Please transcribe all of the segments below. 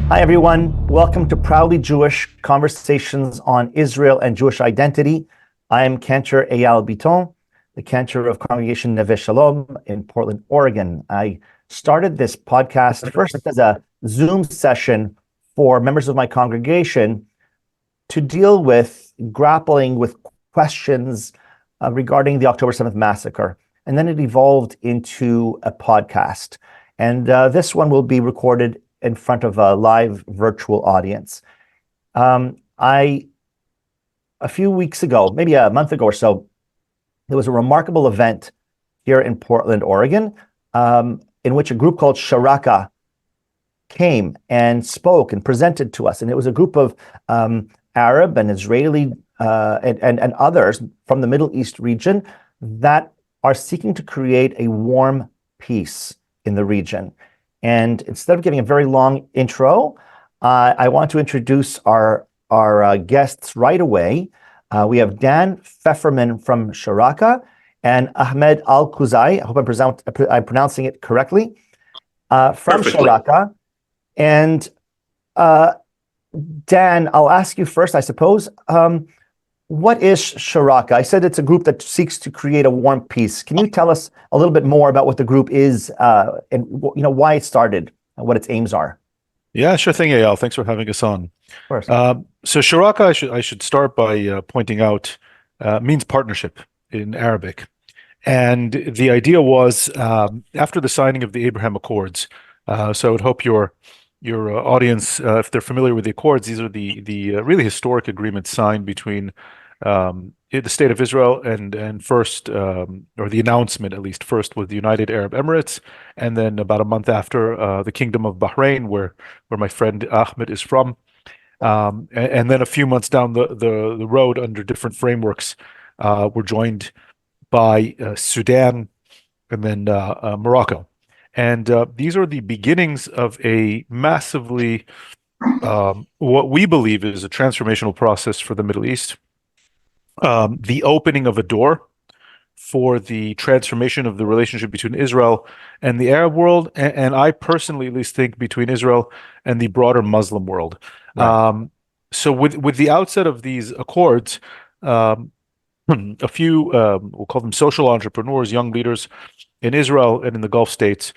Hi, everyone. Welcome to Proudly Jewish Conversations on Israel and Jewish Identity. I am Cantor Eyal Bitton, the Cantor of Congregation Neveh Shalom in Portland, Oregon. I started this podcast first as a Zoom session for members of my congregation to deal with grappling with questions regarding the October 7th massacre. And then it evolved into a podcast. And this one will be recorded in front of a live virtual audience. A few weeks ago, maybe a month ago or so, there was a remarkable event here in Portland, Oregon, in which a group called Sharaka came and spoke and presented to us. And it was a group of Arab and Israeli and others from the Middle East region that are seeking to create a warm peace in the region. And instead of giving a very long intro, I want to introduce our guests right away. We have Dan Feferman from Sharaka and Ahmed Alkhuzaie. I hope I'm pronouncing it correctly, from Perfectly. Sharaka. And Dan, I'll ask you first, I suppose. What is Sharaka? I said it's a group that seeks to create a warm peace. Can you tell us a little bit more about what the group is and why it started and what its aims are? Yeah, sure thing, Eyal. Thanks for having us on. Of course. So Sharaka, I should start by pointing out, means partnership in Arabic. And the idea was, after the signing of the Abraham Accords, so I would hope your audience, if they're familiar with the Accords, these are the really historic agreements signed between the State of Israel and first, or the announcement at least, first with the United Arab Emirates, and then about a month after, the Kingdom of Bahrain, where my friend Ahmed is from. And then a few months down the road, under different frameworks, we're joined by Sudan and then Morocco. And these are the beginnings of a massively, what we believe is a transformational process for the Middle East. The opening of a door for the transformation of the relationship between Israel and the Arab world, and I personally at least think between Israel and the broader Muslim world. Right. So with the outset of these accords, a few, we'll call them social entrepreneurs, young leaders in Israel and in the Gulf states,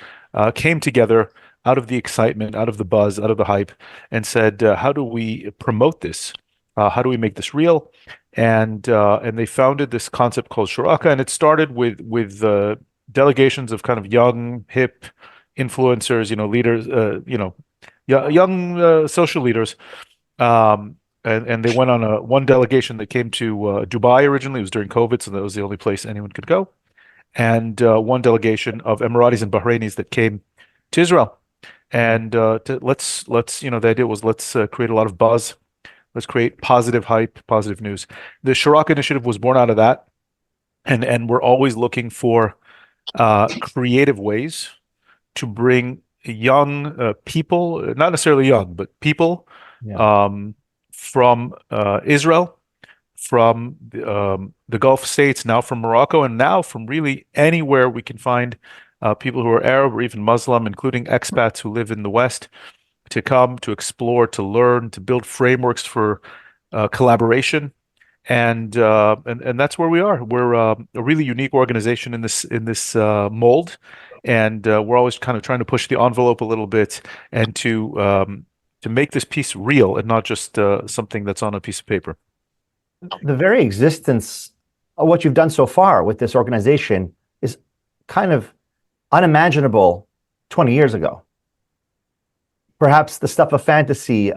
came together out of the excitement, out of the buzz, out of the hype, and said, how do we promote this? How do we make this real? And they founded this concept called Sharaka, and it started with delegations of kind of young, hip influencers, leaders, young social leaders. And they went on one delegation that came to Dubai originally. It was during COVID, so that was the only place anyone could go. And one delegation of Emiratis and Bahrainis that came to Israel. And let's the idea was let's create a lot of buzz. Let's create positive hype, positive news. The Sharaka initiative was born out of that. And we're always looking for creative ways to bring young people, not necessarily young, but people from Israel, from the Gulf states, now from Morocco, and now from really anywhere we can find people who are Arab or even Muslim, including expats who live in the West, to come, to explore, to learn, to build frameworks for collaboration. And that's where we are. We're a really unique organization in this mold, and we're always kind of trying to push the envelope a little bit and to make this piece real and not just something that's on a piece of paper. The very existence of what you've done so far with this organization is kind of unimaginable 20 years ago. Perhaps the stuff of fantasy,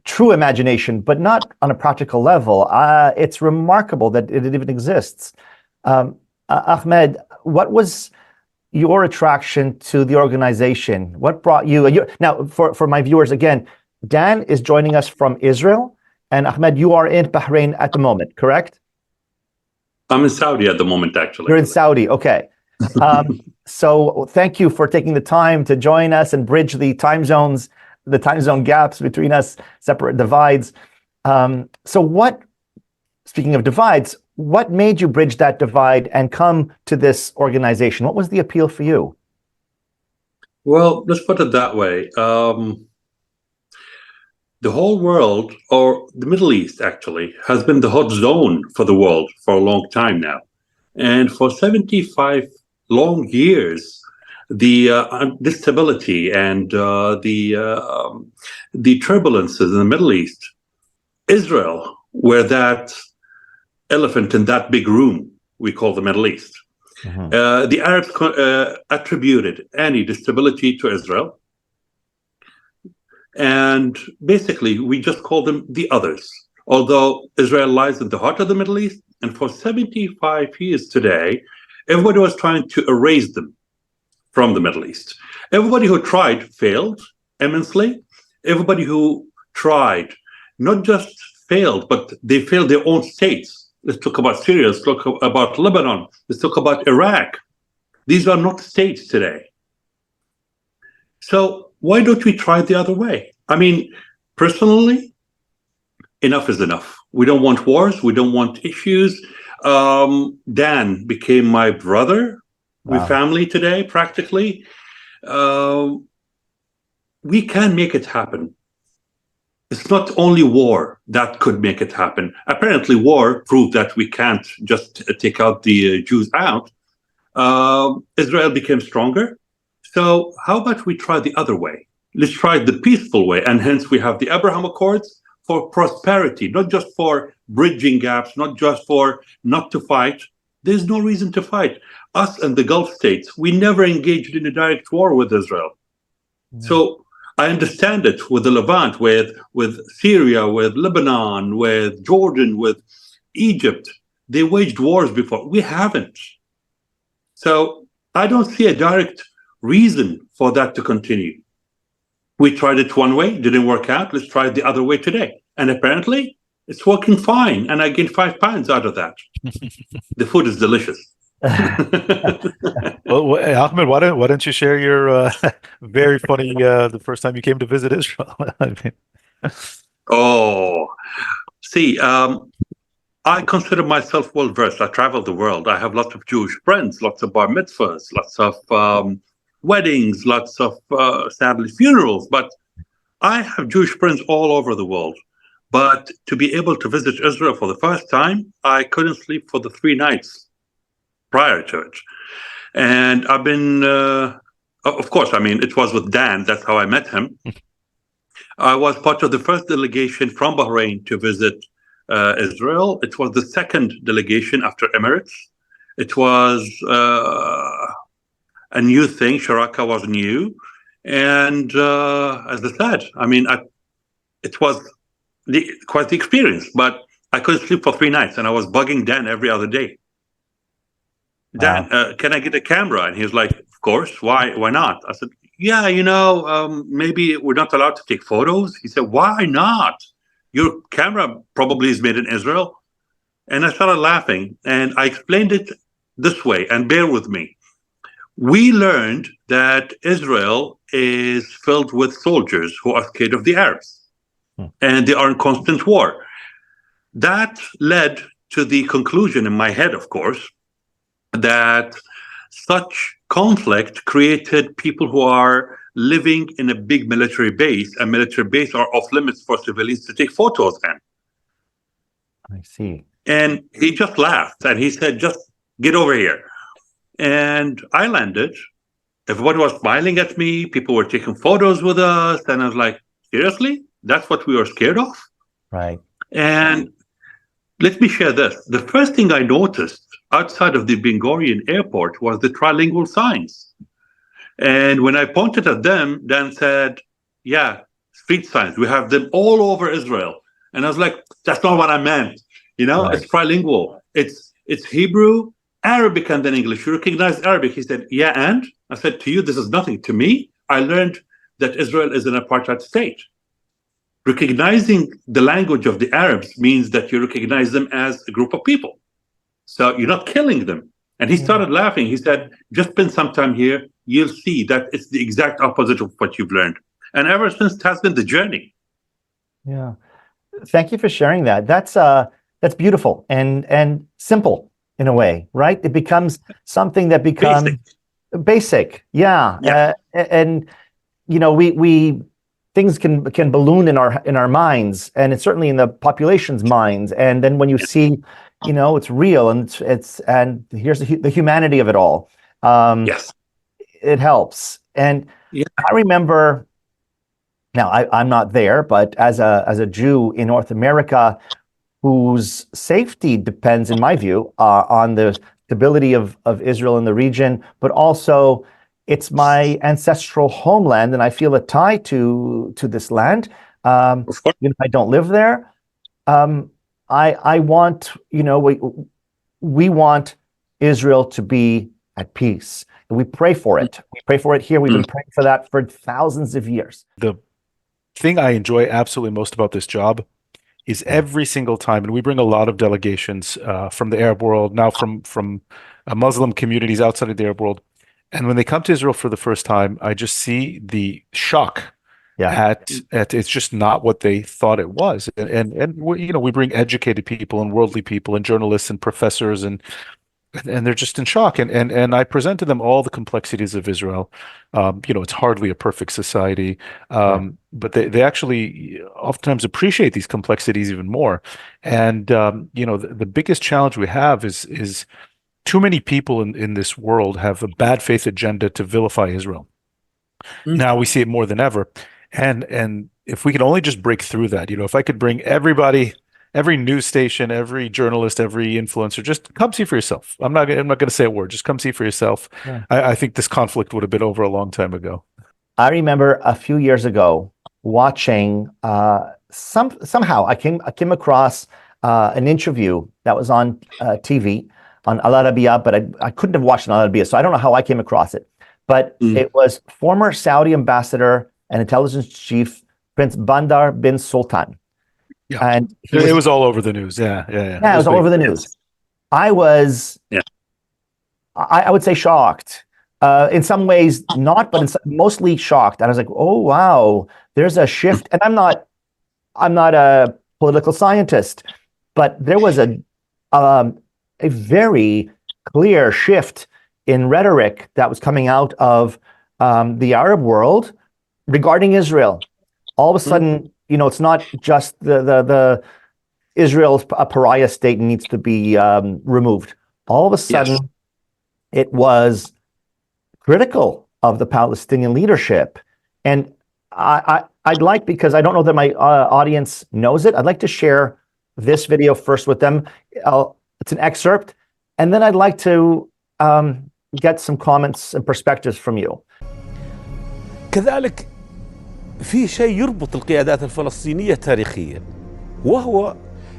true imagination, but not on a practical level. It's remarkable that it even exists. Ahmed, what was your attraction to the organization? What brought you? Now, for my viewers, again, Dan is joining us from Israel, and Ahmed, you are in Bahrain at the moment, correct? I'm in Saudi at the moment, actually. You're in Saudi, okay. So thank you for taking the time to join us and bridge the time zone gaps between us, separate divides. Speaking of divides, what made you bridge that divide and come to this organization? What was the appeal for you? Well, let's put it that way. The whole world, or the Middle East actually, has been the hot zone for the world for a long time now. And for 75 long years, the instability and the turbulences in the Middle East, Israel were that elephant in that big room we call the Middle East. The Arabs attributed any instability to Israel. And basically, we just call them the others. Although Israel lies in the heart of the Middle East, and for 75 years today, everybody was trying to erase them from the Middle East. Everybody who tried failed immensely. Everybody who tried not just failed, but they failed their own states. Let's talk about Syria, let's talk about Lebanon, let's talk about Iraq. These are not states today. So why don't we try the other way? I mean, personally, enough is enough. We don't want wars. We don't want issues. Dan became my brother. Wow. We're family today, practically. We can make it happen. It's not only war that could make it happen. Apparently, war proved that we can't just take out the Jews out. Israel became stronger. So how about we try the other way? Let's try the peaceful way. And hence we have the Abraham Accords for prosperity, not just for bridging gaps, not just for not to fight. There's no reason to fight. Us and the Gulf states, we never engaged in a direct war with Israel. So I understand it with the Levant, with Syria, with Lebanon, with Jordan, with Egypt. They waged wars before. We haven't. So I don't see a direct reason for that to continue. We tried it one way, didn't work out. Let's try it the other way today. And apparently it's working fine. And I gained 5 pounds out of that. The food is delicious. Well, Ahmed, why don't you share your very funny the first time you came to visit Israel? I consider myself well versed. I travel the world. I have lots of Jewish friends, lots of bar mitzvahs, lots of weddings, lots of sadly funerals. But I have Jewish friends all over the world. But to be able to visit Israel for the first time, I couldn't sleep for the 3 nights prior to it. And I've been, of course, I mean, it was with Dan. That's how I met him. I was part of the first delegation from Bahrain to visit Israel. It was the second delegation after Emirates. It was a new thing. Sharaka was new. And as I said, I mean, it was quite the experience, but I couldn't sleep for 3 nights and I was bugging Dan every other day. Dan, can I get a camera? And he was like, of course, why not? I said, yeah, maybe we're not allowed to take photos. He said, why not? Your camera probably is made in Israel. And I started laughing and I explained it this way, and bear with me. We learned that Israel is filled with soldiers who are scared of the Arabs and they are in constant war. That led to the conclusion in my head, of course, that such conflict created people who are living in a big military base, and military base are off limits for civilians to take photos in. I see. And he just laughed and he said, just get over here. And I landed. Everybody was smiling at me. People were taking photos with us. And I was like, seriously? That's what we were scared of? Right. And let me share this. The first thing I noticed outside of the Ben Gurion airport was the trilingual signs. And when I pointed at them, Dan said, yeah, street signs. We have them all over Israel. And I was like, that's not what I meant. Right. It's trilingual. It's Hebrew, Arabic, and then English. You recognize Arabic? He said, yeah, and? I said, to you, this is nothing. To me, I learned that Israel is an apartheid state. Recognizing the language of the Arabs means that you recognize them as a group of people. So you're not killing them. And he started laughing. He said, just spend some time here. You'll see that it's the exact opposite of what you've learned. And ever since, it has been the journey. Yeah. Thank you for sharing that. That's that's beautiful and simple in a way, right? It becomes something that becomes basic. Yeah. And we things can balloon in our minds, and it's certainly in the population's minds. And then when you see, it's real, and and here's the humanity of it all. Yes. It helps. And I remember, now I'm not there, but as a Jew in North America, whose safety depends, in my view, on the stability of Israel in the region, but also it's my ancestral homeland, and I feel a tie to this land. I don't live there. I want, we want Israel to be at peace. And we pray for it. We pray for it here. We've been praying for that for thousands of years. The thing I enjoy absolutely most about this job is every single time, and we bring a lot of delegations from the Arab world, now from Muslim communities outside of the Arab world. And when they come to Israel for the first time, I just see the shock at it's just not what they thought it was. And we bring educated people and worldly people and journalists and professors, and they're just in shock. And I present to them all the complexities of Israel. It's hardly a perfect society, but they actually oftentimes appreciate these complexities even more. And the biggest challenge we have is too many people in this world have a bad faith agenda to vilify Israel. Now we see it more than ever. And if we could only just break through that, if I could bring everybody, every news station, every journalist, every influencer, just come see for yourself. I'm not going to say a word. Just come see for yourself. Yeah. I think this conflict would have been over a long time ago. I remember a few years ago watching somehow I came across an interview that was on TV on Al Arabiya, but I couldn't have watched it on Al Arabiya, so I don't know how I came across it. But it was former Saudi ambassador and intelligence chief Prince Bandar bin Sultan. Yeah, and it was all over the news. Yeah. It was all over the news. I was, I would say, shocked. In some ways, not, but mostly shocked. And I was like, "Oh wow, there's a shift." And I'm not a political scientist, but there was a very clear shift in rhetoric that was coming out of the Arab world regarding Israel. All of a sudden, it's not just the Israel's a pariah state and needs to be removed. All of a sudden, it was critical of the Palestinian leadership. And I'd like, because I don't know that my audience knows it, I'd like to share this video first with them. It's an excerpt, and then I'd like to get some comments and perspectives from you. كذلك في شيء يربط القيادات الفلسطينية تاريخيا، وهو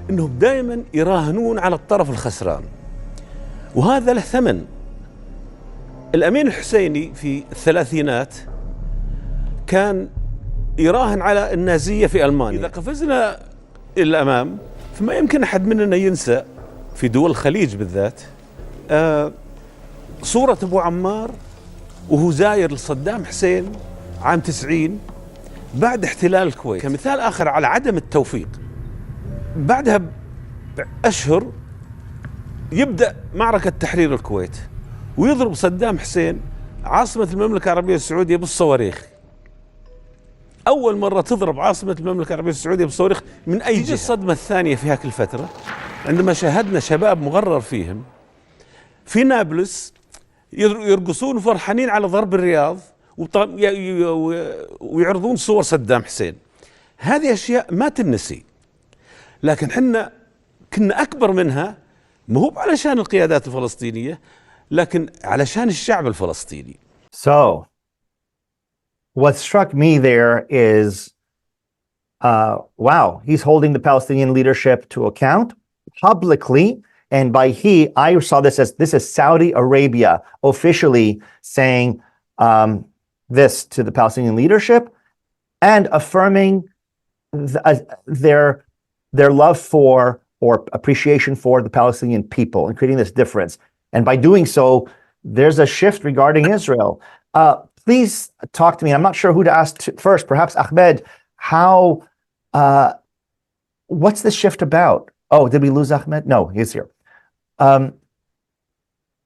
أنهم دائما يراهنون على الطرف الخسران، وهذا له ثمن. الأمين الحسيني في الثلاثينات كان يراهن على النازية في ألمانيا. إذا قفزنا إلى الأمام فما يمكن أحد مننا ينسى في دول الخليج بالذات صورة أبو عمار وهو زاير لصدام حسين عام 90 بعد احتلال الكويت، كمثال آخر على عدم التوفيق. بعدها بأشهر يبدأ معركة تحرير الكويت ويضرب صدام حسين عاصمة المملكة العربية السعودية بالصواريخ. أول مرة تضرب عاصمة المملكة العربية السعودية بالصواريخ من أي جهة. الصدمة الثانية في هذه الفترة عندما شاهدنا شباب مغرر فيهم في نابلس يرقصون فرحانين على ضرب الرياض ويعرضون صور صدام حسين. هذه أشياء ما تنسي، لكن حنا كنا أكبر منها، مو علشان القيادات الفلسطينية لكن علشان الشعب الفلسطيني. So, what struck me there is, wow, he's holding the Palestinian leadership to account publicly. And by I saw this is Saudi Arabia officially saying this to the Palestinian leadership and affirming their love for or appreciation for the Palestinian people and creating this difference. And by doing so, there's a shift regarding Israel. Please talk to me. I'm not sure who to ask first. Perhaps Ahmed, what's this shift about? Oh, did we lose Ahmed? No, he's here.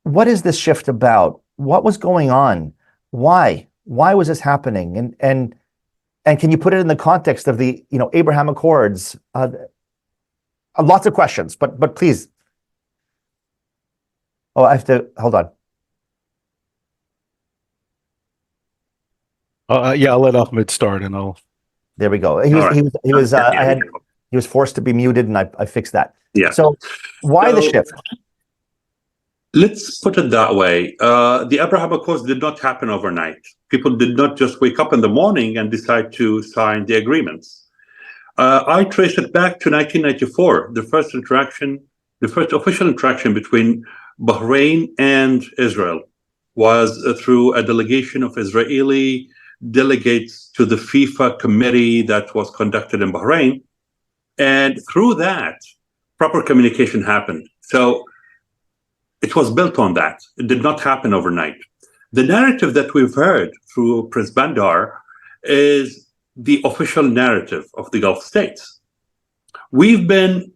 What is this shift about? What was going on? Why? Why was this happening? And can you put it in the context of the Abraham Accords? Lots of questions, but please. Oh, I have to hold on. Yeah, I'll let Ahmed start, and I'll. There we go. He was forced to be muted, and I fixed that. Yeah. So why the shift? Let's put it that way. The Abraham Accords did not happen overnight. People did not just wake up in the morning and decide to sign the agreements. I trace it back to 1994, the first official interaction between Bahrain and Israel was through a delegation of Israeli delegates to the FIFA committee that was conducted in Bahrain. And through that, proper communication happened. So it was built on that. It did not happen overnight. The narrative that we've heard through Prince Bandar is the official narrative of the Gulf states. We've been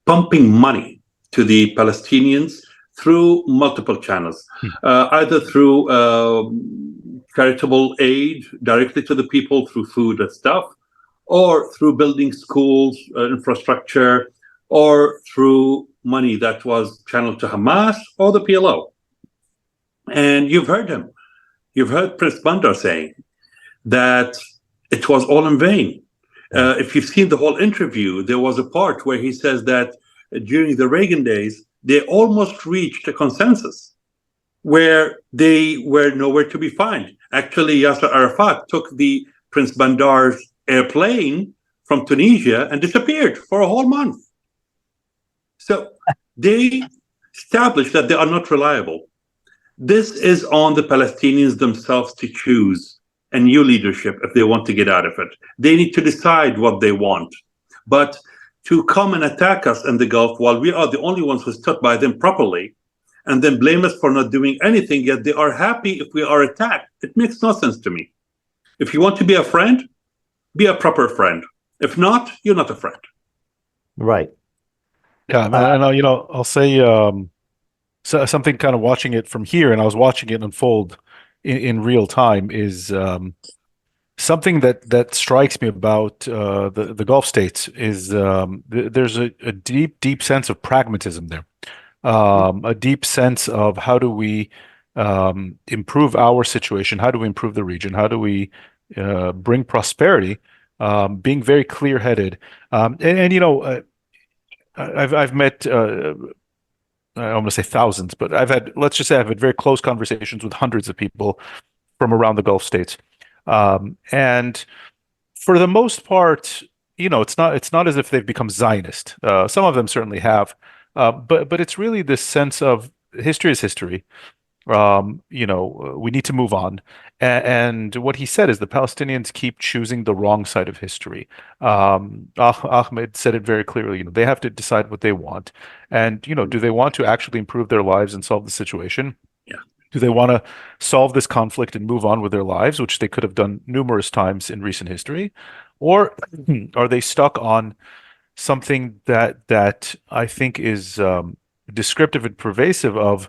pumping money to the Palestinians through multiple channels, either through charitable aid directly to the people through food and stuff, or through building schools, infrastructure, or through money that was channeled to Hamas or the PLO. And you've heard him. You've heard Prince Bandar saying that it was all in vain. If you've seen the whole interview, there was a part where he says that during the Reagan days, they almost reached a consensus where they were nowhere to be found. Actually, Yasser Arafat took the Prince Bandar's airplane from Tunisia and disappeared for a whole month. So they established that they are not reliable. This is on the Palestinians themselves to choose a new leadership if they want to get out of it. They need to decide what they want. But to come and attack us in the Gulf while we are the only ones who stood by them properly and then blame us for not doing anything, yet they are happy if we are attacked, it makes no sense to me. If you want to be a friend, be a proper friend. If not, you're not a friend. Right. Yeah, and I'll say something kind of watching it from here, and I was watching it unfold in real time, is something that strikes me about the Gulf states is there's a deep sense of pragmatism there, a deep sense of how do we improve our situation, how do we improve the region, how do we bring prosperity, being very clear-headed, and I've met I want to say thousands, but let's just say I've had very close conversations with hundreds of people from around the Gulf states. And for the most part, it's not as if they've become Zionist. Some of them certainly have, but it's really this sense of history is history. We need to move on. And what he said is the Palestinians keep choosing the wrong side of history. Ahmed said it very clearly. They have to decide what they want, and do they want to actually improve their lives and solve the situation? Yeah. Do they want to solve this conflict and move on with their lives, which they could have done numerous times in recent history, or are they stuck on something that I think is descriptive and pervasive of?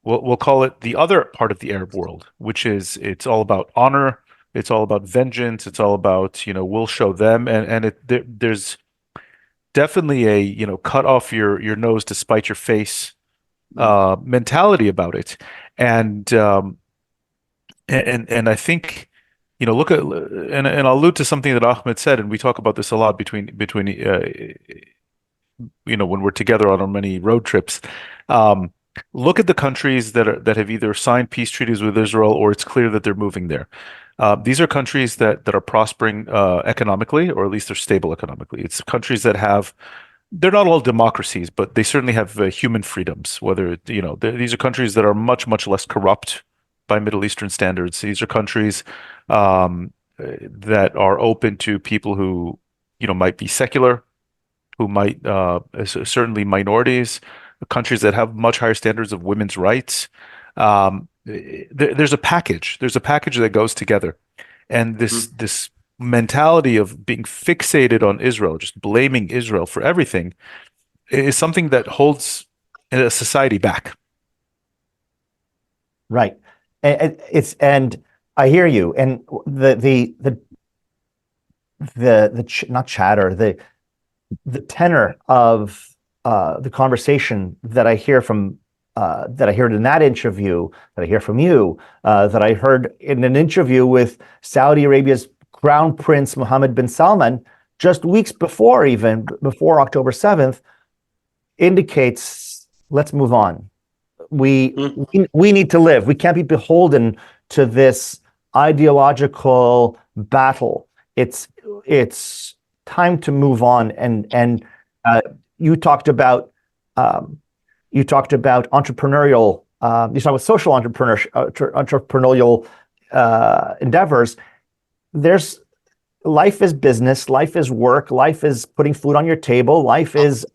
We'll call it the other part of the Arab world, which is it's all about honor, it's all about vengeance, it's all about we'll show them, and there's definitely a cut off your nose to spite your face mentality about it, and I think look at and I'll allude to something that Ahmed said, and we talk about this a lot between when we're together on our many road trips. Look at the countries that have either signed peace treaties with Israel or it's clear that they're moving there. These are countries that are prospering economically, or at least they're stable economically. It's countries that they're not all democracies, but they certainly have human freedoms. Whether these are countries that are much, much less corrupt by Middle Eastern standards. These are countries that are open to people who might be secular, who might certainly minorities. Countries that have much higher standards of women's rights. There's a package. There's a package that goes together, and this mentality of being fixated on Israel, just blaming Israel for everything, is something that holds a society back. Right. And I hear you. And not chatter, the tenor of the conversation that I hear from that I heard in that interview, that I hear from you, that I heard in an interview with Saudi Arabia's Crown Prince Mohammed bin Salman just weeks before, even before October 7th, indicates let's move on. We need to live. We can't be beholden to this ideological battle. It's time to move on. And you talked about entrepreneurial. You talked about social entrepreneurial endeavors. Life is business. Life is work. Life is putting food on your table. Life is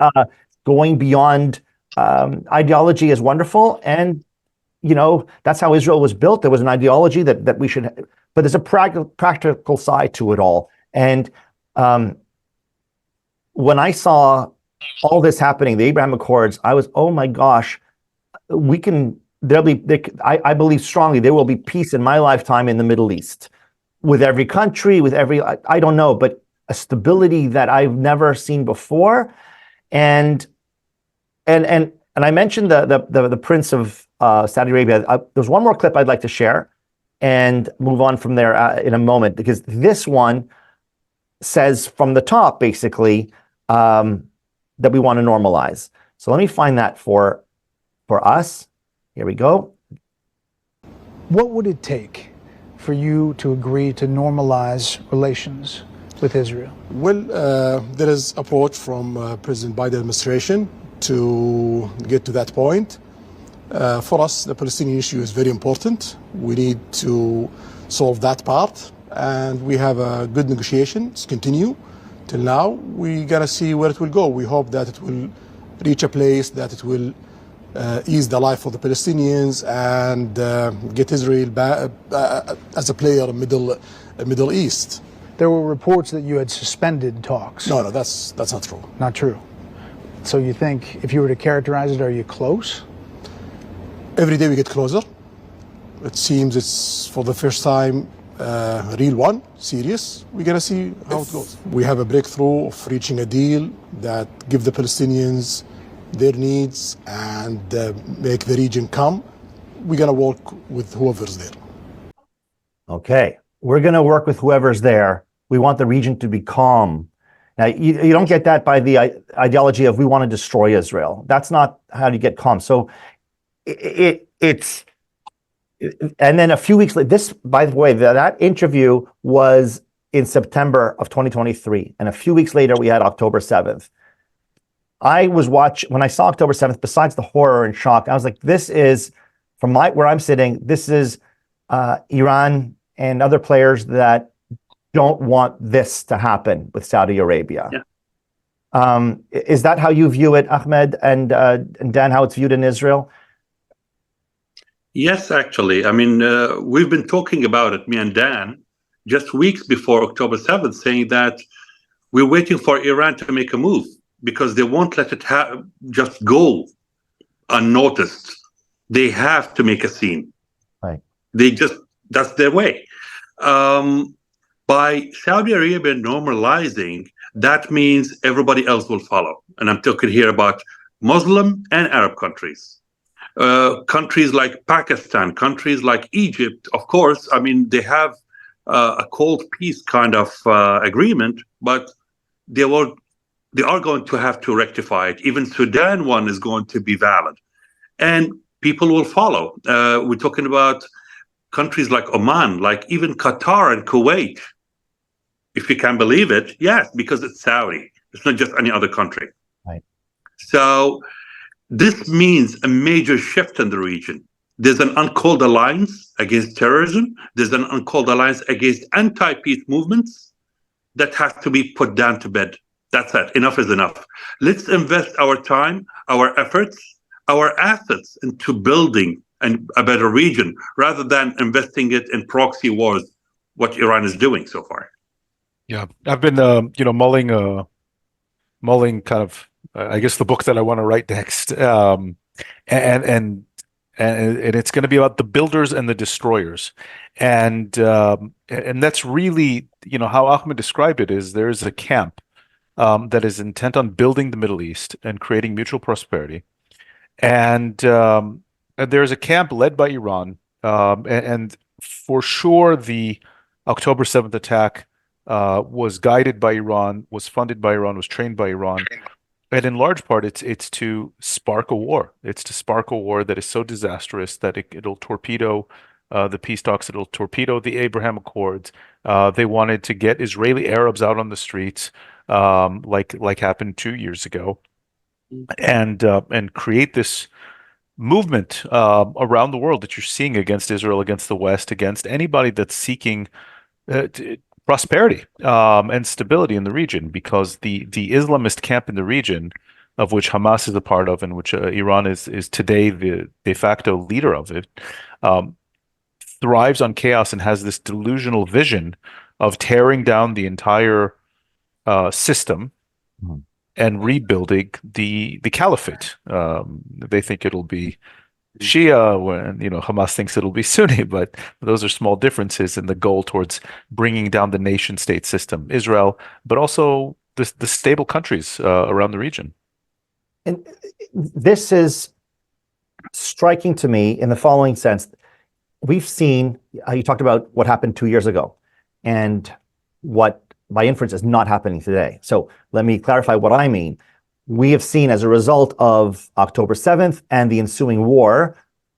going beyond. Ideology is wonderful, and that's how Israel was built. There was an ideology that we should, but there's a practical side to it all. And when I saw all this happening, the Abraham Accords, I was, oh my gosh, I believe strongly there will be peace in my lifetime in the Middle East, with every country, with every, I don't know, but a stability that I've never seen before. And I mentioned the Prince of Saudi Arabia. There's one more clip I'd like to share and move on from there in a moment, because this one says from the top, basically, that we want to normalize. So let me find that for us. Here we go. What would it take for you to agree to normalize relations with Israel? Well, there is approach from President Biden administration to get to that point. For us, the Palestinian issue is very important. We need to solve that part, and we have good negotiations continue till now. We gotta see where it will go. We hope that it will reach a place that it will ease the life for the Palestinians and get Israel back as a player in Middle East. There were reports that you had suspended talks. No, that's not true. Not true. So you think, if you were to characterize it, are you close? Every day we get closer. It seems it's for the first time real one, serious. We're gonna see how it goes. We have a breakthrough of reaching a deal that give the Palestinians their needs and make the region calm. We're gonna work with whoever's there. Okay, we're gonna work with whoever's there. We want the region to be calm. Now, you don't get that by the ideology of we want to destroy Israel. That's not how you get calm. So it's, and then a few weeks later, this, by the way, that interview was in September of 2023. And a few weeks later, we had October 7th. When I saw October 7th, besides the horror and shock, I was like, this is, from where I'm sitting, this is Iran and other players that don't want this to happen with Saudi Arabia. Yeah. Is that how you view it, Ahmed, and Dan, how it's viewed in Israel? Yes, actually. I mean, we've been talking about it, me and Dan, just weeks before October 7th, saying that we're waiting for Iran to make a move because they won't let it just go unnoticed. They have to make a scene. Right. That's their way. By Saudi Arabia normalizing, that means everybody else will follow. And I'm talking here about Muslim and Arab countries. Countries like Pakistan, countries like Egypt, of course, I mean, they have a cold peace kind of agreement, but they are going to have to rectify it. Even Sudan one is going to be valid. And people will follow. We're talking about countries like Oman, like even Qatar and Kuwait. If you can believe it, yes, because it's Saudi. It's not just any other country. Right. So this means a major shift in the region. There's an uncalled alliance against terrorism. There's an uncalled alliance against anti-peace movements that has to be put down to bed. That's it. Enough is enough. Let's invest our time, our efforts, our assets into building a better region rather than investing it in proxy wars, what Iran is doing so far. Yeah, I've been mulling kind of I guess the book that I want to write next, and and and it's going to be about the builders and the destroyers, and that's really how Ahmed described it is there is a camp that is intent on building the Middle East and creating mutual prosperity, and there's a camp led by Iran, and for sure the October 7th attack was guided by Iran, was funded by Iran, was trained by Iran. And in large part, it's to spark a war. It's to spark a war that is so disastrous that it'll torpedo the peace talks. It'll torpedo the Abraham Accords. They wanted to get Israeli Arabs out on the streets, like happened 2 years ago, and create this movement around the world that you're seeing against Israel, against the West, against anybody that's seeking prosperity and stability in the region, because the Islamist camp in the region, of which Hamas is a part of, and which Iran is today the de facto leader of it, thrives on chaos and has this delusional vision of tearing down the entire system and rebuilding the caliphate. They think it'll be Shia, when Hamas thinks it'll be Sunni, but those are small differences in the goal towards bringing down the nation state system, Israel, but also the stable countries around the region. And this is striking to me in the following sense. We've seen, you talked about what happened 2 years ago and what by inference is not happening today. So let me clarify what I mean. We have seen, as a result of October 7th and the ensuing war,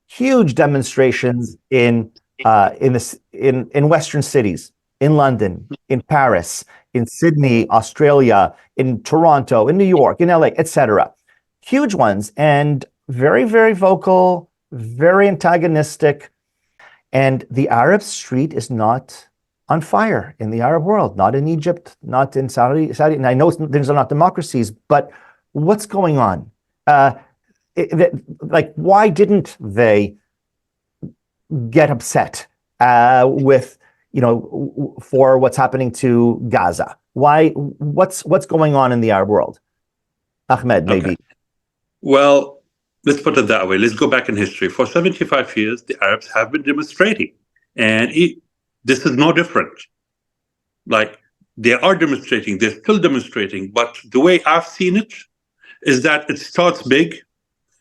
huge demonstrations in Western cities, in London, in Paris, in Sydney, Australia, in Toronto, in New York, in LA, etc. Huge ones, and very, very vocal, very antagonistic. And the Arab street is not on fire in the Arab world, not in Egypt, not in Saudi. And I know these are not democracies, but what's going on? Why didn't they get upset with, for what's happening to Gaza? What's going on in the Arab world? Ahmed, maybe. Okay. Well, let's put it that way. Let's go back in history. For 75 years, the Arabs have been demonstrating, and this is no different. Like, they are demonstrating, they're still demonstrating, but the way I've seen it is that it starts big,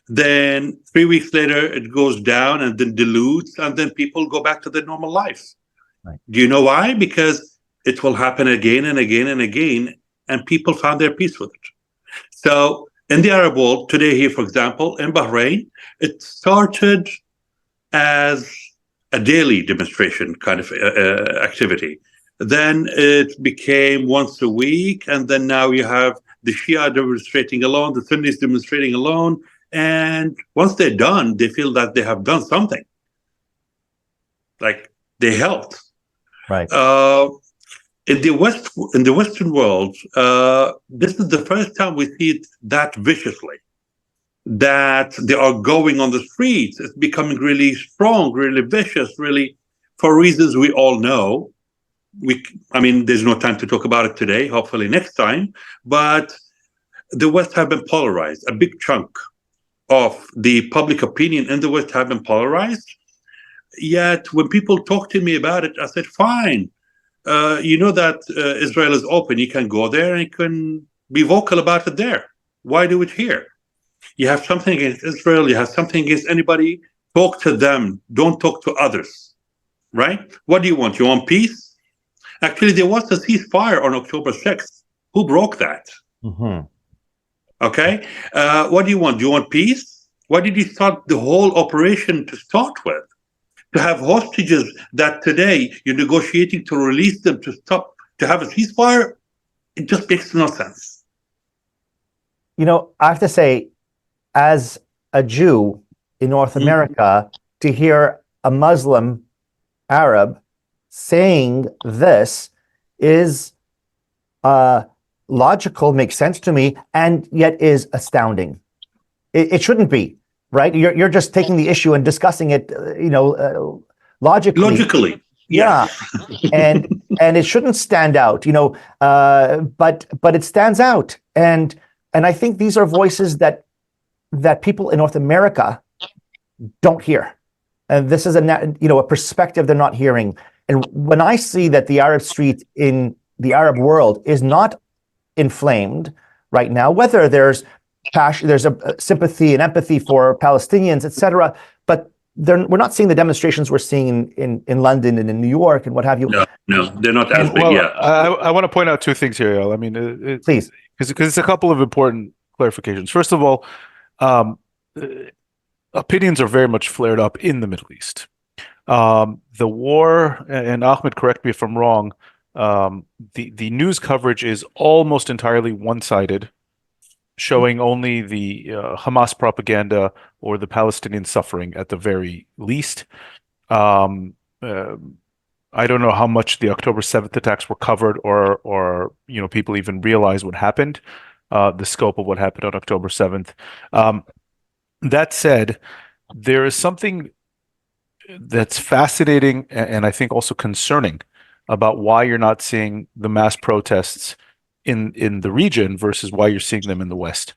then 3 weeks later it goes down and then dilutes, and then people go back to their normal lives. Right. Do you know why? Because it will happen again and again and again, and people found their peace with it. So in the Arab world, today here, for example, in Bahrain, it started as a daily demonstration kind of activity. Then it became once a week, and then now you have the Shia demonstrating alone, the Sunnis demonstrating alone, and once they're done, they feel that they have done something. Like, they helped. Right. In the Western world, this is the first time we see it that viciously, that they are going on the streets. It's becoming really strong, really vicious, really, for reasons we all know. There's no time to talk about it today, hopefully next time, but the West have been polarized. A big chunk of the public opinion in the West have been polarized. Yet when people talk to me about it, I said, fine, that Israel is open. You can go there and you can be vocal about it there. Why do it here? You have something against Israel, you have something against anybody, talk to them, don't talk to others, right? What do you want? You want peace? Actually, there was a ceasefire on October 6th. Who broke that? Mm-hmm. Okay. What do you want? Do you want peace? Why did you start the whole operation to start with? To have hostages that today you're negotiating to release them, to stop, to have a ceasefire, it just makes no sense. I have to say, as a Jew in North America, to hear a Muslim Arab saying this is logical, makes sense to me, and yet is astounding. It shouldn't be, right? You're just taking the issue and discussing it, logically. Yeah, and it shouldn't stand out, but it stands out, and I think these are voices that people in North America don't hear, and this is a perspective they're not hearing. And when I see that the Arab street in the Arab world is not inflamed right now, whether there's passion, there's a sympathy and empathy for Palestinians, etc., but we're not seeing the demonstrations we're seeing in London and in New York and what have you. No, they're not as big. Well, Yeah, I want to point out two things here, Eyal. I mean, Please, because it's a couple of important clarifications. First of all, opinions are very much flared up in the Middle East. The war, and Ahmed, correct me if I'm wrong, the news coverage is almost entirely one-sided, showing only the Hamas propaganda or the Palestinian suffering at the very least. I don't know how much the October 7th attacks were covered, or people even realize what happened, the scope of what happened on October 7th. That said, there is something that's fascinating and I think also concerning about why you're not seeing the mass protests in the region versus why you're seeing them in the West.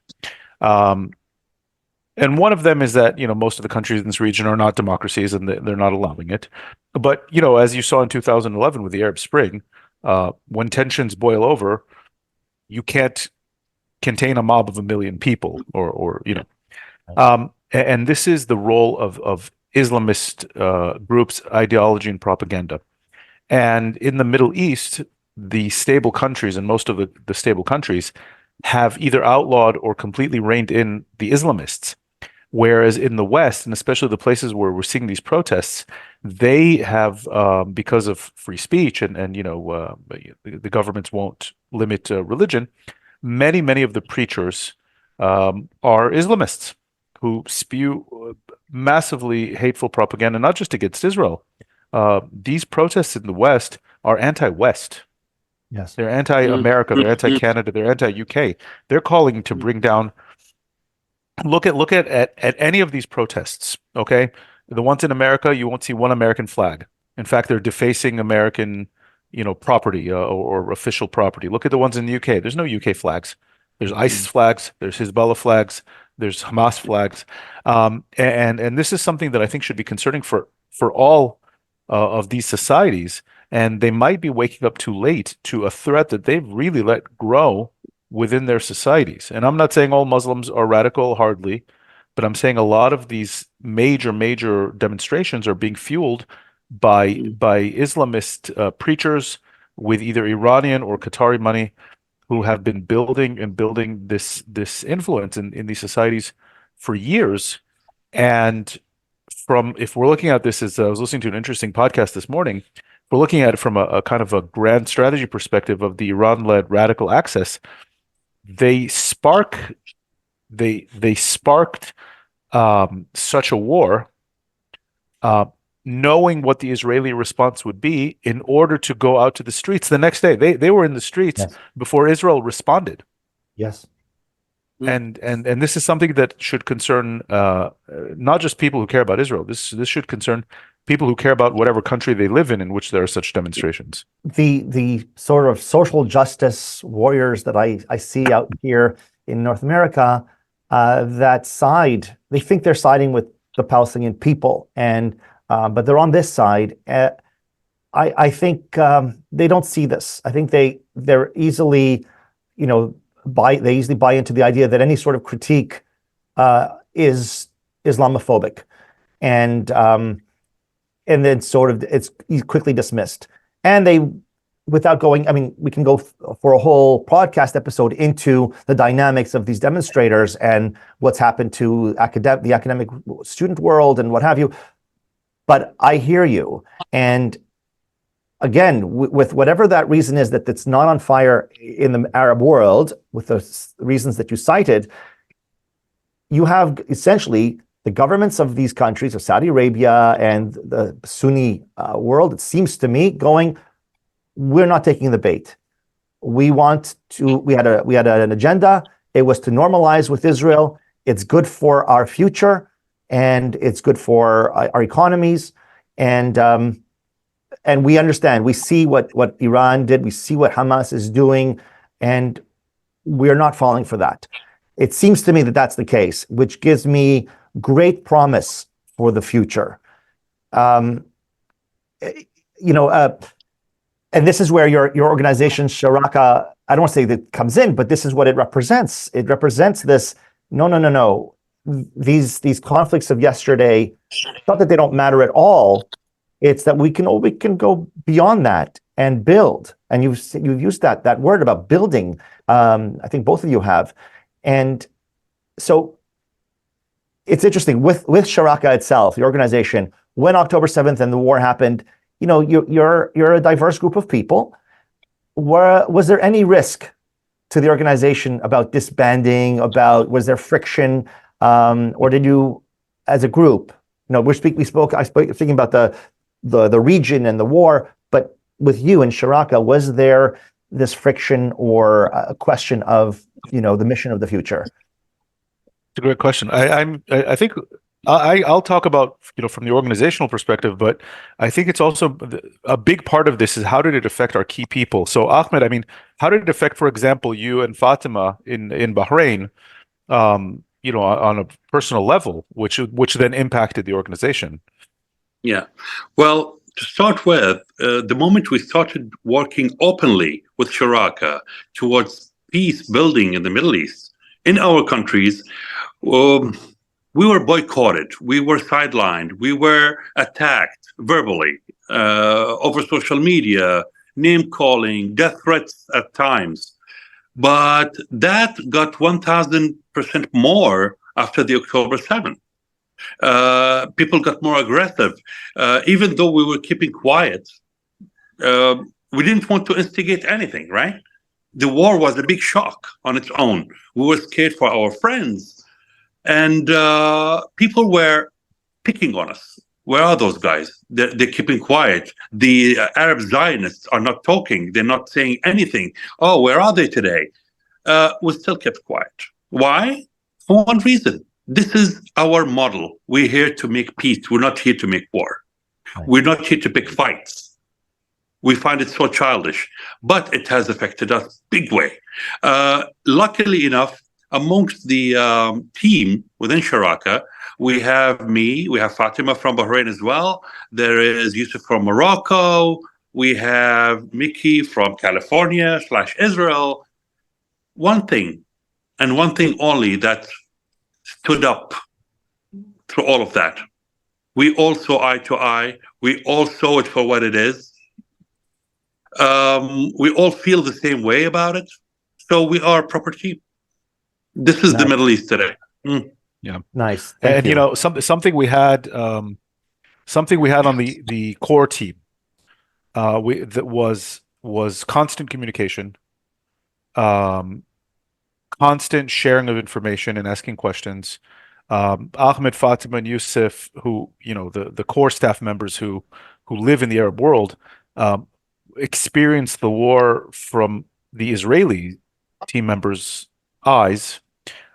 And one of them is that, most of the countries in this region are not democracies and they're not allowing it. But, as you saw in 2011 with the Arab Spring, when tensions boil over, you can't contain a mob of 1 million people and this is the role of Islamist groups, ideology, and propaganda. And in the Middle East, the stable countries, and most of the stable countries, have either outlawed or completely reined in the Islamists. Whereas in the West, and especially the places where we're seeing these protests, they have, because of free speech and the governments won't limit religion, many of the preachers are Islamists who spew massively hateful propaganda, not just against Israel. These protests in the West are anti-West. yes, They're anti-America, they're anti-Canada, they're anti-UK. They're calling to bring down. Look at any of these protests, okay? The ones in America, you won't see one American flag. In fact, they're defacing American, property or official property. Look at the ones in the UK. There's no UK flags. There's ISIS flags. There's Hezbollah flags. There's Hamas flags. And this is something that I think should be concerning for all of these societies. And they might be waking up too late to a threat that they've really let grow within their societies. And I'm not saying all Muslims are radical, hardly, but I'm saying a lot of these major demonstrations are being fueled by Islamist preachers with either Iranian or Qatari money who have been building this influence in these societies for years. And if we're looking at this as I was listening to an interesting podcast this morning, if we're looking at it from a kind of a grand strategy perspective of the Iran-led radical access, they sparked such a war, knowing what the Israeli response would be, in order to go out to the streets the next day. They were in the streets before Israel responded. yes. And this is something that should concern not just people who care about Israel. This should concern people who care about whatever country they live in which there are such demonstrations. The sort of social justice warriors that I see out here in North America that side, they think they're siding with the Palestinian people, but they're on this side. I think they don't see this. I think they're easily, they easily buy into the idea that any sort of critique is Islamophobic, and then sort of it's quickly dismissed. And they, without going, I mean, we can go for a whole podcast episode into the dynamics of these demonstrators and what's happened to the academic student world and what have you. But I hear you. And again, with whatever that reason is that it's not on fire in the Arab world, with the reasons that you cited, you have essentially the governments of these countries, of Saudi Arabia and the Sunni world, it seems to me, going, we're not taking the bait. We had an agenda. It was to normalize with Israel. It's good for our future, and it's good for our economies. And and we understand, we see what Iran did, we see what Hamas is doing, and we're not falling for that. It seems to me that that's the case, which gives me great promise for the future. And this is where your organization, Sharaka, I don't want to say that comes in, but this is what it represents. It represents this, no. These conflicts of yesterday, not that they don't matter at all, it's that we can go beyond that and build. And you've used that word about building. I think both of you have. And so it's interesting with Sharaka itself, the organization, when October 7th and the war happened, you're a diverse group of people. Was there any risk to the organization about disbanding, was there friction, or did you, as a group, I spoke thinking about the region and the war, but with you and Sharaka, was there this friction or a question of, the mission of the future? It's a great question. I think I'll talk about, from the organizational perspective, but I think it's also a big part of this is how did it affect our key people? So Ahmed, how did it affect, for example, you and Fatima in Bahrain, on a personal level, which then impacted the organization? Yeah. Well, to start with, the moment we started working openly with Sharaka towards peace building in the Middle East, in our countries, we were boycotted, we were sidelined, we were attacked verbally over social media, name calling, death threats at times. But that got 1,000% more after the October 7th. People got more aggressive. Even though we were keeping quiet, we didn't want to instigate anything, right? The war was a big shock on its own. We were scared for our friends. And people were picking on us. Where are those guys? They're keeping quiet. The Arab Zionists are not talking. They're not saying anything. Oh, where are they today? We still kept quiet. Why? For one reason. This is our model. We're here to make peace. We're not here to make war. Right. We're not here to pick fights. We find it so childish, but it has affected us big way. Luckily enough, amongst the team within Sharaka, we have me, we have Fatima from Bahrain as well. There is Yusuf from Morocco. We have Mickey from California / Israel. One thing, and one thing only that stood up through all of that. We all saw eye to eye. We all saw it for what it is. We all feel the same way about it. So we are a proper team. This is nice. The Middle East today. Yeah, nice. Thank you. Something we had on the core team. That was constant communication, constant sharing of information and asking questions. Ahmed, Fatima, and Yusuf, who the core staff members who live in the Arab world, experienced the war from the Israeli team members' eyes.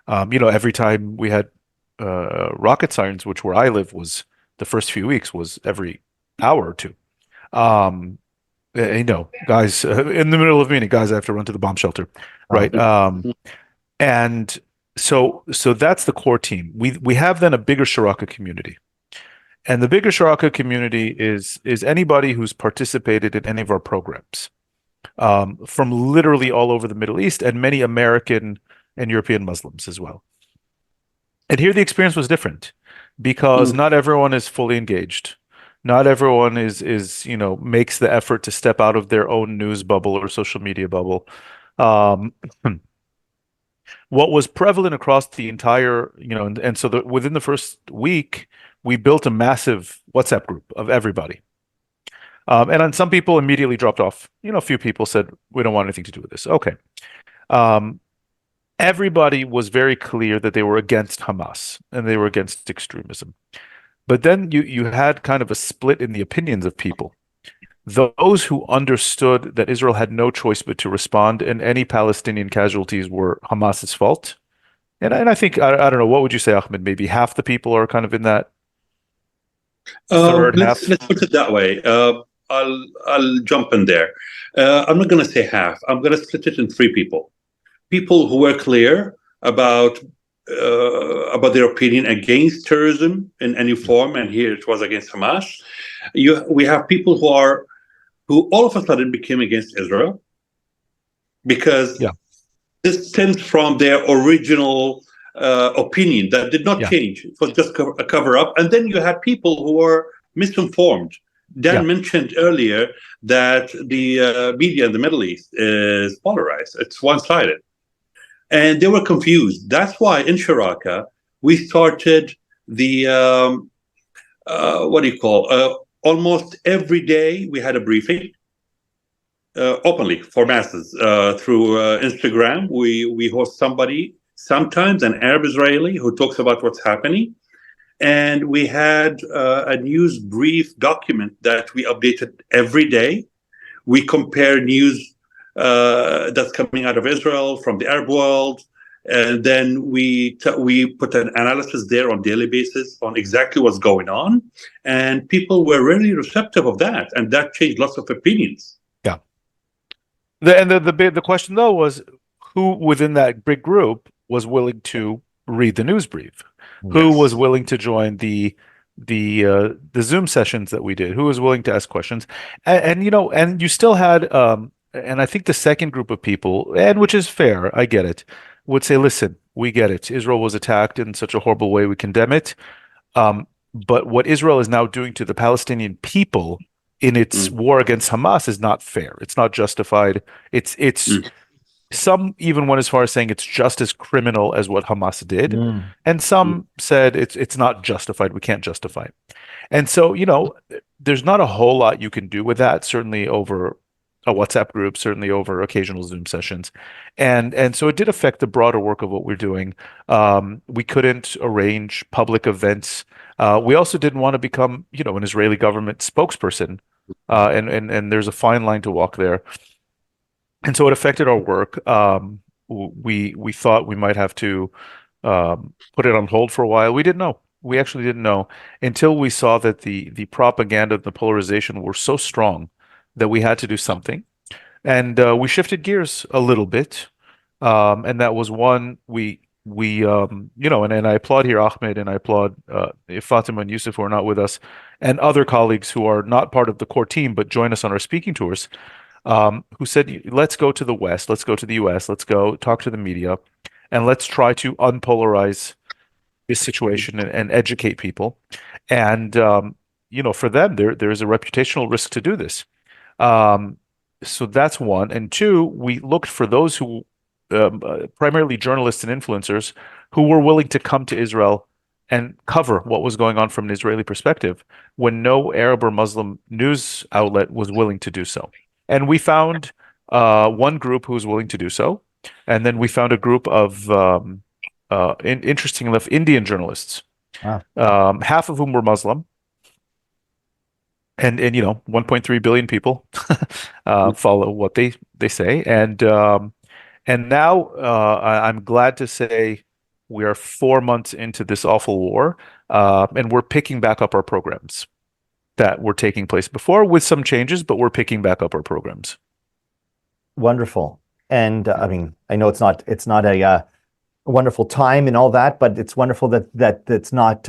Every time we had rocket sirens, which where I live was the first few weeks was every hour or two. Guys in the middle of meeting, guys, I have to run to the bomb shelter, right? And so that's the core team. We have then a bigger Sharaka community, and the bigger Sharaka community is anybody who's participated in any of our programs, from literally all over the Middle East and many American and European Muslims as well. And here the experience was different because not everyone is fully engaged. Not everyone is makes the effort to step out of their own news bubble or social media bubble. What was prevalent across the entire, and so within the first week, we built a massive WhatsApp group of everybody. And then some people immediately dropped off. A few people said, we don't want anything to do with this. Okay. Everybody was very clear that they were against Hamas and they were against extremism. But then you had kind of a split in the opinions of people. Those who understood that Israel had no choice but to respond and any Palestinian casualties were Hamas's fault. And I think, I don't know, what would you say, Ahmed? Maybe half the people are kind of in that third half? Let's put it that way. I'll jump in there. I'm not going to say half. I'm going to split it in three people. People who were clear about their opinion against terrorism in any form, and here it was against Hamas. We have people who all of a sudden became against Israel because this stemmed from their original opinion that did not change. It was just a cover up. And then you had people who were misinformed. Dan mentioned earlier that the media in the Middle East is polarized. It's one-sided. And they were confused. That's why in Sharaka, we started the, almost every day we had a briefing openly for masses through Instagram. We host somebody, sometimes an Arab Israeli, who talks about what's happening. And we had a news brief document that we updated every day. We compare news that's coming out of Israel, from the Arab world, and then we put an analysis there on daily basis on exactly what's going on, and people were really receptive of that, and that changed lots of opinions. Yeah. The question though was, who within that big group was willing to read the news brief? Yes. Who was willing to join the Zoom sessions that we did? Who was willing to ask questions? And you still had and I think the second group of people, and which is fair, I get it, would say, listen, we get it. Israel was attacked in such a horrible way. We condemn it. But what Israel is now doing to the Palestinian people in its war against Hamas is not fair. It's not justified. It's some even went as far as saying it's just as criminal as what Hamas did. And some said it's not justified. We can't justify it. And so, there's not a whole lot you can do with that, certainly over a WhatsApp group, certainly over occasional Zoom sessions. And so it did affect the broader work of what we're doing. We couldn't arrange public events. We also didn't want to become, an Israeli government spokesperson. And there's a fine line to walk there. And so it affected our work. We thought we might have to put it on hold for a while. We didn't know. We actually didn't know until we saw that the propaganda and the polarization were so strong that we had to do something. And we shifted gears a little bit. And that was one, and I applaud here Ahmed, and I applaud Fatima and Yusuf, who are not with us, and other colleagues who are not part of the core team, but join us on our speaking tours, who said, let's go to the West, let's go to the US, let's go talk to the media, and let's try to unpolarize this situation and educate people. And, for them, there is a reputational risk to do this. So that's one. And two, we looked for those who, primarily journalists and influencers, who were willing to come to Israel and cover what was going on from an Israeli perspective when no Arab or Muslim news outlet was willing to do so. And we found one group who was willing to do so. And then we found a group of, interesting enough, Indian journalists, half of whom were Muslim. And 1.3 billion people follow what they say, and now I'm glad to say we are 4 months into this awful war, and we're picking back up our programs that were taking place before with some changes, but we're picking back up our programs. Wonderful, and I know it's not a wonderful time and all that, but it's wonderful that it's not.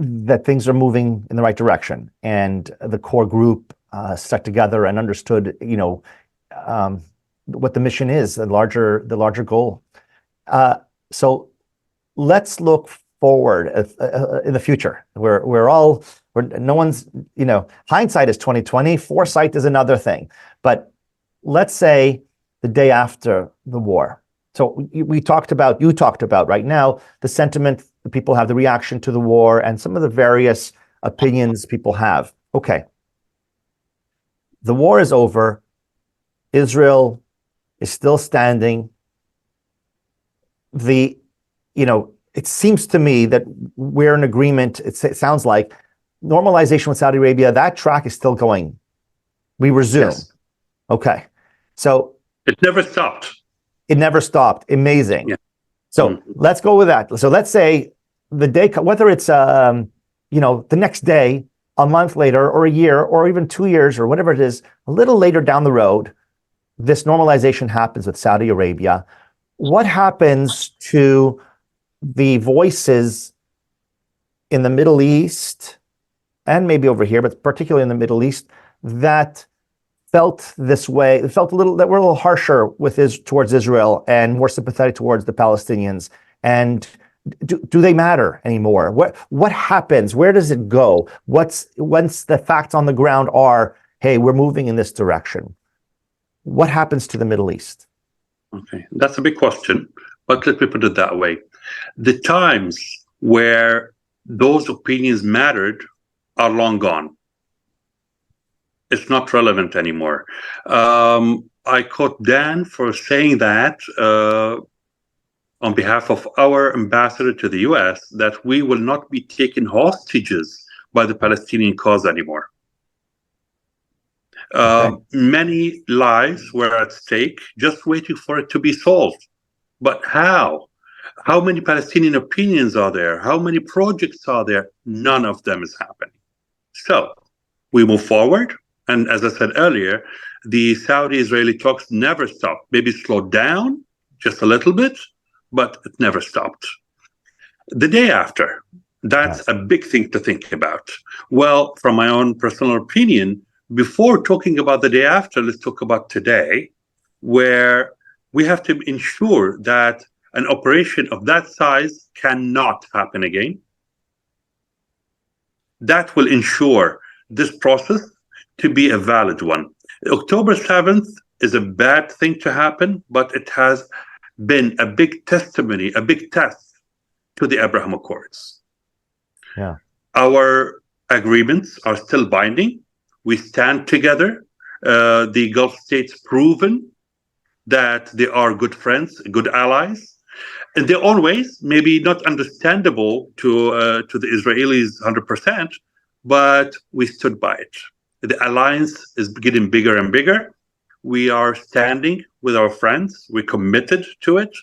That things are moving in the right direction, and the core group stuck together and understood, what the mission is, the larger goal. So let's look forward in the future. No one's, hindsight is 2020. Foresight is another thing. But let's say the day after the war. So you talked about right now the sentiment that people have, the reaction to the war, and some of the various opinions people have. Okay, the war is over. Israel is still standing. It seems to me that we're in agreement. It sounds like normalization with Saudi Arabia. That track is still going. We resume. Yes. Okay, so it never stopped. It never stopped. Amazing. Yeah. So let's go with that. So let's say the day, whether it's the next day a month later or a year or even 2 years or whatever it is, a little later down the road, this normalization happens with Saudi Arabia. What happens to the voices in the Middle East and maybe over here, but particularly in the Middle East, that felt this way, felt that we're a little harsher towards Israel and more sympathetic towards the Palestinians? And do they matter anymore? What happens? Where does it go? Once the facts on the ground are, hey, we're moving in this direction, what happens to the Middle East? Okay, that's a big question, but let me put it that way. The times where those opinions mattered are long gone. It's not relevant anymore. I quote Dan for saying that on behalf of our ambassador to the US, that we will not be taken hostages by the Palestinian cause anymore. Many lives were at stake, just waiting for it to be solved. But how? How many Palestinian opinions are there? How many projects are there? None of them is happening. So we move forward. And as I said earlier, the Saudi-Israeli talks never stopped. Maybe slowed down just a little bit, but it never stopped. The day after, that's a big thing to think about. Well, from my own personal opinion, before talking about the day after, let's talk about today, where we have to ensure that an operation of that size cannot happen again. That will ensure this process to be a valid one. October 7th is a bad thing to happen, but it has been a big testimony, a big test to the Abraham Accords. Yeah. Our agreements are still binding. We stand together. The Gulf states proven that they are good friends, good allies. In their own ways, maybe not understandable to the Israelis 100%, but we stood by it. The alliance is getting bigger and bigger. We are standing with our friends. We're committed to it.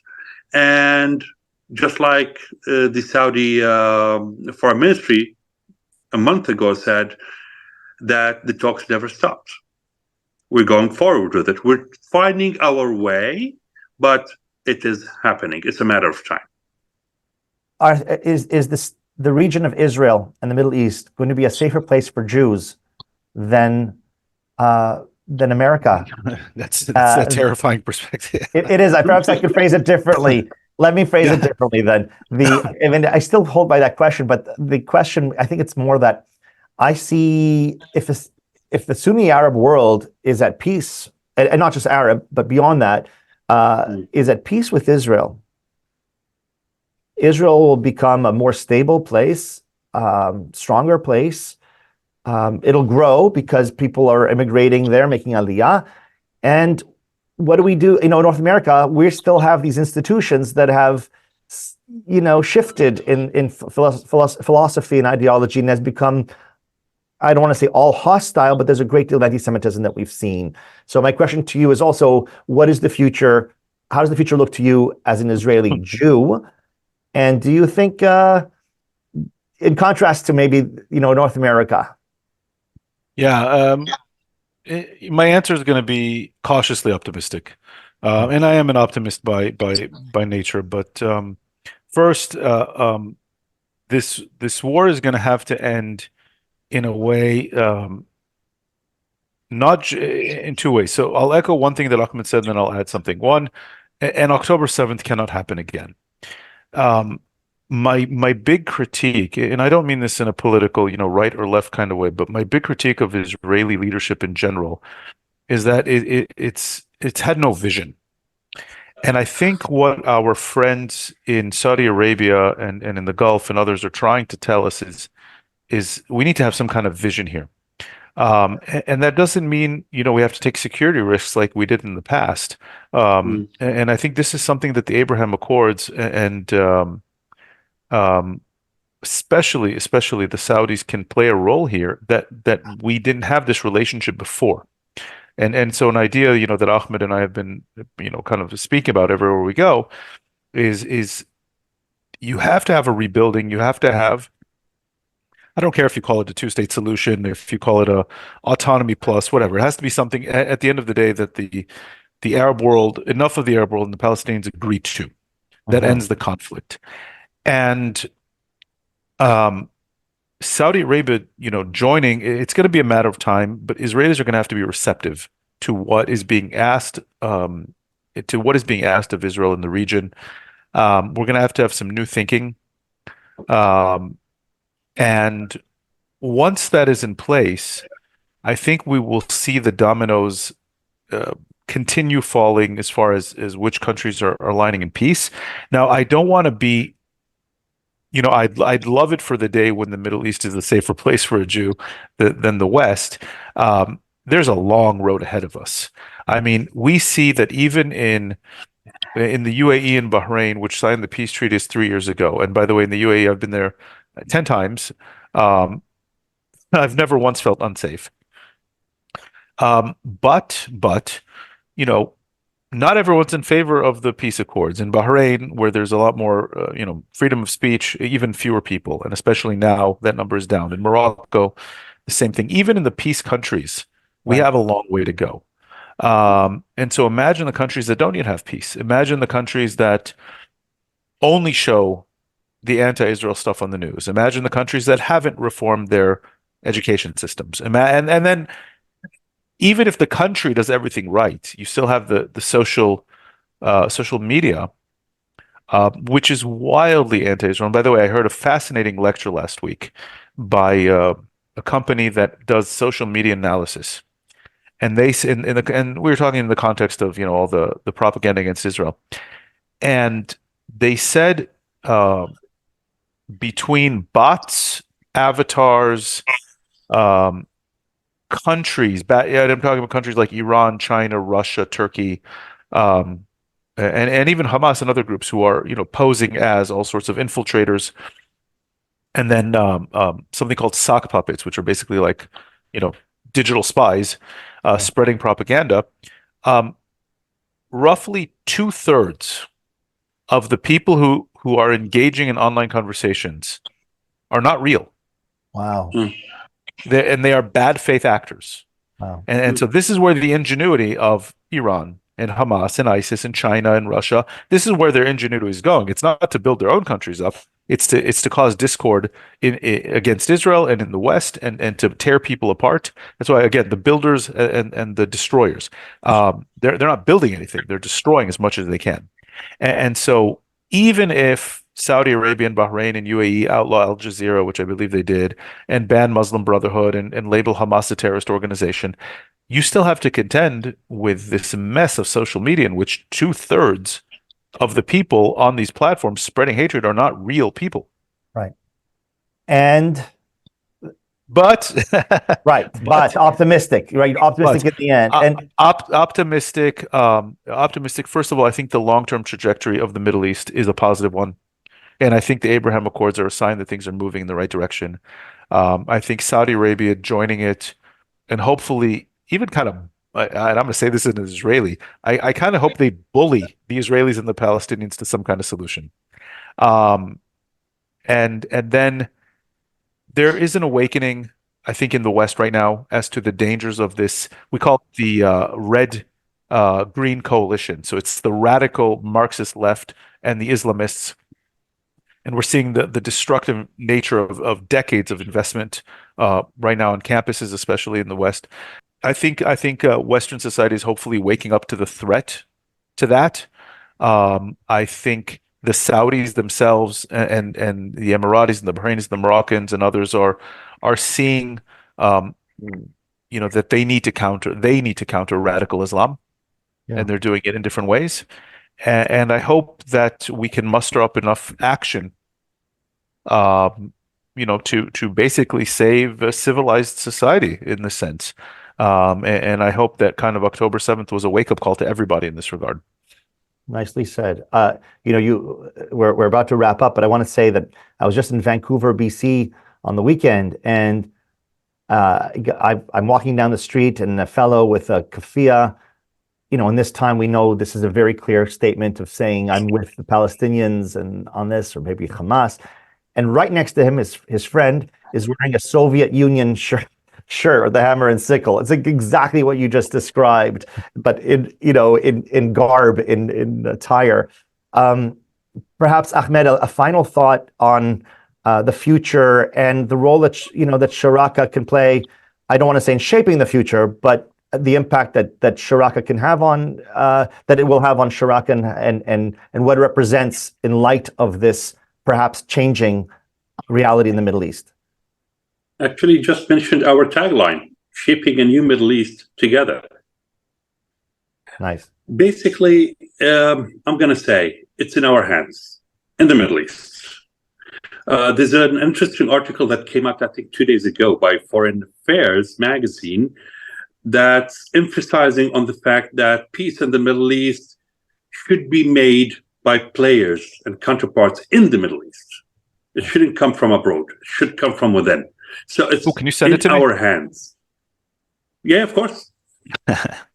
And just like the Saudi Foreign Ministry a month ago said, that the talks never stopped. We're going forward with it. We're finding our way, but it is happening. It's a matter of time. Is the region of Israel and the Middle East going to be a safer place for Jews than America? That's a terrifying perspective. It is. Perhaps I could phrase it differently. Let me phrase it differently then. I mean, I still hold by that question, but the question, I think it's more that I see if the Sunni Arab world is at peace, and not just Arab, but beyond that, is at peace with Israel, Israel will become a more stable place, stronger place. It'll grow because people are immigrating there, making aliyah. And what do we do? In North America, we still have these institutions that have, shifted in philosophy and ideology and has become, I don't want to say all hostile, but there's a great deal of anti-Semitism that we've seen. So my question to you is also, what is the future? How does the future look to you as an Israeli Jew? And do you think, in contrast to maybe, North America? Yeah, my answer is going to be cautiously optimistic. And I am an optimist by nature, but first, this war is going to have to end in a way, not in two ways. So I'll echo one thing that Ahmed said, and then I'll add something. One, and October 7th cannot happen again. My big critique, and I don't mean this in a political, right or left kind of way, but my big critique of Israeli leadership in general is that it's had no vision. And I think what our friends in Saudi Arabia and in the Gulf and others are trying to tell us is we need to have some kind of vision here. And that doesn't mean, we have to take security risks like we did in the past. And I think this is something that the Abraham Accords and especially the Saudis can play a role here that we didn't have this relationship before. And so an idea, that Ahmed and I have been, kind of speaking about everywhere we go is you have to have a rebuilding. You have to have I don't care if you call it a two-state solution, if you call it a autonomy plus, whatever. It has to be something at the end of the day that the Arab world, enough of the Arab world and the Palestinians agreed to, that ends the conflict. And Saudi Arabia, joining, it's going to be a matter of time, but Israelis are going to have to be receptive to what is being asked, of Israel in the region. We're going to have some new thinking. And once that is in place, I think we will see the dominoes continue falling as far as which countries are aligning in peace. Now, I don't want to be, I'd love it for the day when the Middle East is a safer place for a Jew than the West. There's a long road ahead of us. I mean, we see that even in the UAE and Bahrain, which signed the peace treaties 3 years ago. And by the way, in the UAE, I've been there 10 times. I've never once felt unsafe. But not everyone's in favor of the peace accords. In Bahrain, where there's a lot more, freedom of speech, even fewer people, and especially now that number is down. In Morocco, the same thing. Even in the peace countries, we have a long way to go. And so imagine the countries that don't yet have peace. Imagine the countries that only show the anti-Israel stuff on the news. Imagine the countries that haven't reformed their education systems. And then even if the country does everything right, you still have the social media, which is wildly anti-Israel. And by the way, I heard a fascinating lecture last week by a company that does social media analysis. And they and we were talking in the context of all the propaganda against Israel, and they said between bots, avatars, countries. I'm talking about countries like Iran, China, Russia, Turkey, and even Hamas and other groups who are posing as all sorts of infiltrators, and then something called sock puppets, which are basically like digital spies. Spreading propaganda. Roughly 2/3 of the people who are engaging in online conversations are not real. Wow. They are bad faith actors. Wow. And so this is where the ingenuity of Iran and Hamas and ISIS and China and Russia, this is where their ingenuity is going. It's not to build their own countries up. It's to cause discord against Israel and in the West and to tear people apart. That's why, again, the builders and the destroyers, they're not building anything. They're destroying as much as they can. And so even if Saudi Arabia and Bahrain and UAE outlaw Al Jazeera, which I believe they did, and ban Muslim Brotherhood and label Hamas a terrorist organization, you still have to contend with this mess of social media in which 2/3 of the people on these platforms spreading hatred are not real people. Right. And but optimistic, right? Optimistic at the end. And optimistic. First of all, I think the long-term trajectory of the Middle East is a positive one. And I think the Abraham Accords are a sign that things are moving in the right direction. I think Saudi Arabia joining it and hopefully even kind of, and I'm going to say this as an Israeli, I kind of hope they bully the Israelis and the Palestinians to some kind of solution. And then there is an awakening, I think, in the West right now as to the dangers of this. We call it the red-green coalition. So it's the radical Marxist left and the Islamists. And we're seeing the destructive nature of decades of investment right now on campuses, especially in the West. I think Western society is hopefully waking up to the threat to that. I think the Saudis themselves and the Emiratis and the Bahrainis, the Moroccans and others are seeing that they need to counter radical Islam, and they're doing it in different ways. And I hope that we can muster up enough action, to basically save a civilized society in this sense. And I hope that kind of October 7th was a wake-up call to everybody in this regard. Nicely said. We're about to wrap up, but I want to say that I was just in Vancouver, BC on the weekend, and I'm walking down the street, and a fellow with a keffiyeh, and this time we know this is a very clear statement of saying I'm with the Palestinians and on this, or maybe Hamas. And right next to him is his friend, is wearing a Soviet Union shirt with the hammer and sickle. It's like exactly what you just described, but in garb, in attire. Perhaps Ahmed, a final thought on the future and the role that that Sharaka can play. I don't want to say in shaping the future, but the impact that Sharaka can have on that it will have on Sharaka and what it represents in light of this perhaps changing reality in the Middle East. Actually, just mentioned our tagline: shaping a new Middle East together. Nice. Basically, I'm going to say it's in our hands in the Middle East. There's an interesting article that came out, I think, 2 days ago by Foreign Affairs magazine that's emphasizing on the fact that peace in the Middle East should be made by players and counterparts in the Middle East. It shouldn't come from abroad. It should come from within. So it's can you send it to our me? hands. Yeah, of course.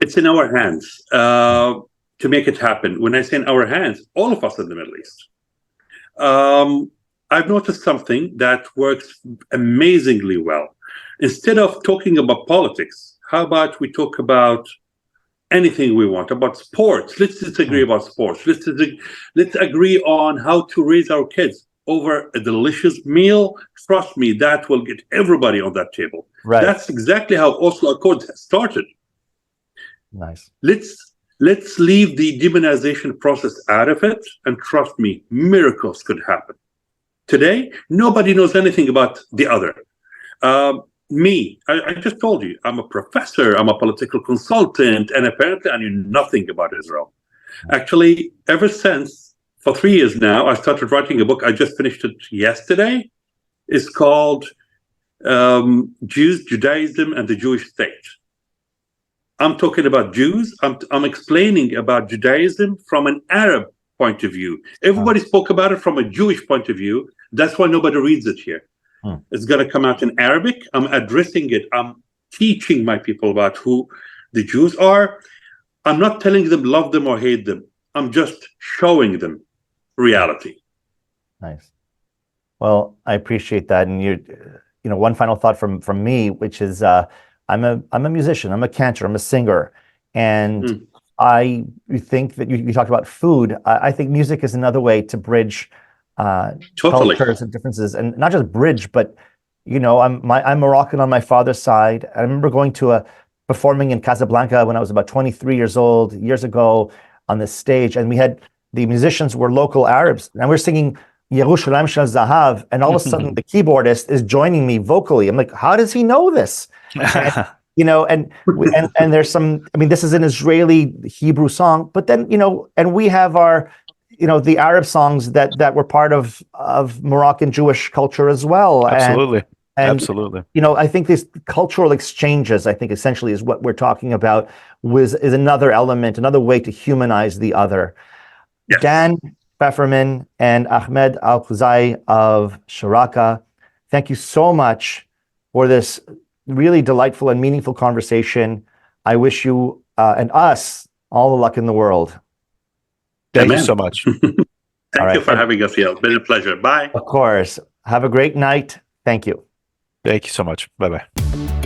It's in our hands to make it happen. When I say in our hands, all of us in the Middle East. I've noticed something that works amazingly well. Instead of talking about politics, how about we talk about anything we want, about sports? Let's disagree about sports. Let's agree on how to raise our kids over a delicious meal. Trust me, that will get everybody on that table. Right. That's exactly how Oslo Accords started. Nice. Let's leave the demonization process out of it, and trust me, miracles could happen. Today, nobody knows anything about the other. I just told you, I'm a professor, I'm a political consultant, and apparently I knew nothing about Israel. Actually, ever since, for 3 years now, I started writing a book. I just finished it yesterday. It's called Jews, Judaism, and the Jewish State. I'm talking about Jews. I'm explaining about Judaism from an Arab point of view. Everybody spoke about it from a Jewish point of view. That's why nobody reads it here. It's going to come out in Arabic. I'm addressing it. I'm teaching my people about who the Jews are. I'm not telling them love them or hate them. I'm just showing them reality. Nice. Well, I appreciate that. And one final thought from me, which is I'm a musician. I'm a cantor. I'm a singer, and I think that you talked about food. I think music is another way to bridge Totally. cultures and differences, and not just bridge, but I'm Moroccan on my father's side. I remember going to performing in Casablanca when I was about 23 years old years ago on this stage, and the musicians were local Arabs, and we're singing Yerushalayim Shel Zahav, and all of a sudden the keyboardist is joining me vocally. I'm like, how does he know this? And there's some. I mean, this is an Israeli Hebrew song, but then and we have our. The Arab songs that were part of Moroccan Jewish culture as well. Absolutely. Absolutely. I think these cultural exchanges, I think essentially is what we're talking about, is another element, another way to humanize the other. Yes. Dan Feferman and Ahmed Alkhuzaie of Sharaka, thank you so much for this really delightful and meaningful conversation. I wish you and us all the luck in the world. Thank you so much. Thank you for having us here. It's been a pleasure. Bye. Of course. Have a great night. Thank you. Thank you so much. Bye-bye.